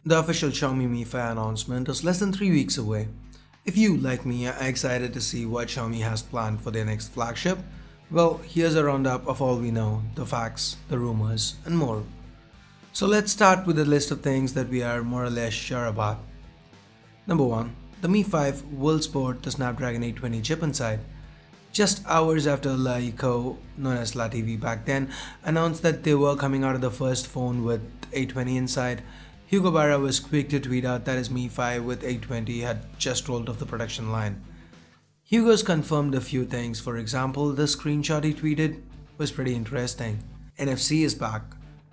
The official Xiaomi Mi 5 announcement is less than 3 weeks away. If you, like me, are excited to see what Xiaomi has planned for their next flagship, well, here's a roundup of all we know, the facts, the rumors, and more. So let's start with a list of things that we are more or less sure about. Number 1. The Mi 5 will sport the Snapdragon 820 chip inside. Just hours after Laico, known as La TV back then, announced that they were coming out of the first phone with 820 inside, Hugo Barra was quick to tweet out that his Mi 5 with 820 had just rolled off the production line. Hugo's confirmed a few things. For example, the screenshot he tweeted was pretty interesting. Nfc is back.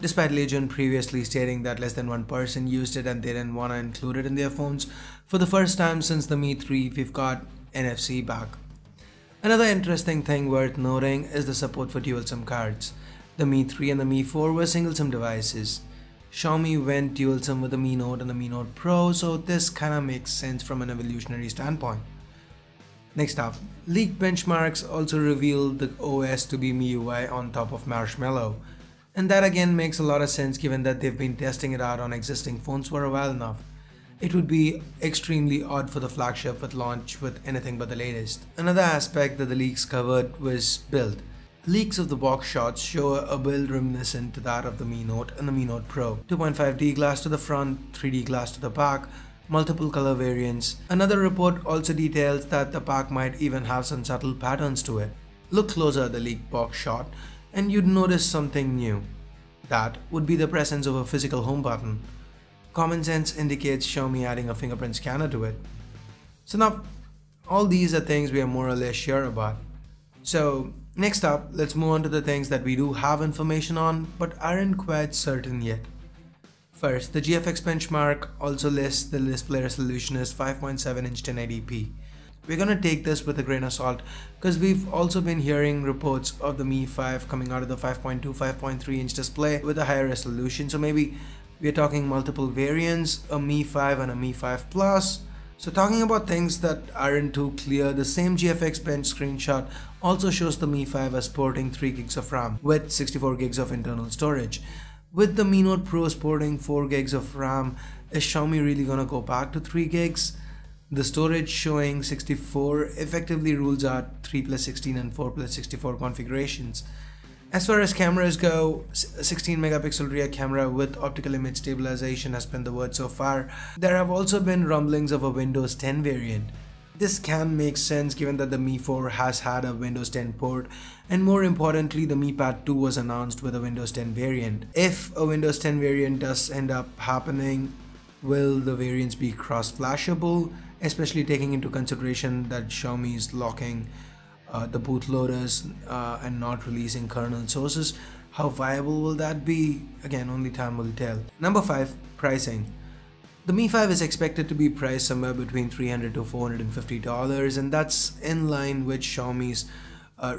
Despite Legion previously stating that less than one person used it and they didn't want to include it in their phones, for the first time since the Mi 3 we've got NFC back. Another interesting thing worth noting is the support for dual SIM cards. The Mi 3 and the Mi 4 were single SIM devices. Xiaomi went dual SIM with the Mi Note and the Mi Note Pro, so this kinda makes sense from an evolutionary standpoint. Next up, leaked benchmarks also revealed the OS to be MIUI on top of Marshmallow. And that again makes a lot of sense given that they've been testing it out on existing phones for a while enough. It would be extremely odd for the flagship with launch with anything but the latest. Another aspect that the leaks covered was build. Leaks of the box shots show a build reminiscent to that of the Mi Note and the Mi Note Pro. 2.5D glass to the front, 3D glass to the back, multiple color variants. Another report also details that the pack might even have some subtle patterns to it. Look closer at the leaked box shot and you'd notice something new. That would be the presence of a physical home button. Common sense indicates Xiaomi adding a fingerprint scanner to it. So now, all these are things we are more or less sure about. So next up, let's move on to the things that we do have information on but aren't quite certain yet. First, the Gfx Benchmark also lists the display resolution as 5.7-inch 1080p. We're gonna take this with a grain of salt because we've also been hearing reports of the Mi 5 coming out of the 5.2, 5.3-inch display with a higher resolution, so maybe we're talking multiple variants, a Mi 5 and a Mi 5 Plus. So talking about things that aren't too clear, the same Gfx Bench screenshot also shows the Mi 5 as sporting 3 gigs of RAM with 64 gigs of internal storage. With the Mi Note Pro sporting 4 gigs of RAM, is Xiaomi really gonna go back to 3 gigs? The storage showing 64 effectively rules out 3+16 and 4+64 configurations. As far as cameras go, a 16 megapixel rear camera with optical image stabilization has been the word so far. There have also been rumblings of a Windows 10 variant. This can make sense given that the Mi 4 has had a Windows 10 port, and more importantly the Mi Pad 2 was announced with a Windows 10 variant. If a Windows 10 variant does end up happening, will the variants be cross-flashable, especially taking into consideration that Xiaomi is locking the bootloaders and not releasing kernel sources? How viable will that be? Again, only time will tell. Number 5. Pricing. The Mi 5 is expected to be priced somewhere between $300 to $450, and that's in line with Xiaomi's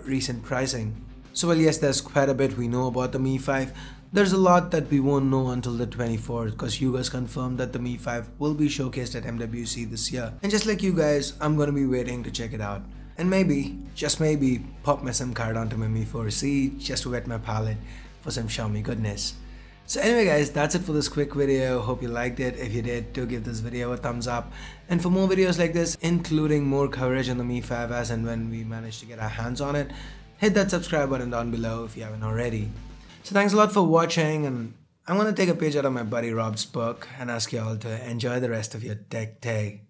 recent pricing. So while yes, there's quite a bit we know about the Mi 5, there's a lot that we won't know until the 24th because Hugo's confirmed that the Mi 5 will be showcased at MWC this year. And just like you guys, I'm gonna be waiting to check it out. And maybe, just maybe, pop my SIM card onto my Mi 4C just to wet my palate for some Xiaomi goodness. So anyway guys, that's it for this quick video. Hope you liked it. If you did, do give this video a thumbs up. And for more videos like this, including more coverage on the Mi 5 as and when we manage to get our hands on it, hit that subscribe button down below if you haven't already. So thanks a lot for watching, and I'm gonna take a page out of my buddy Rob's book and ask you all to enjoy the rest of your tech day.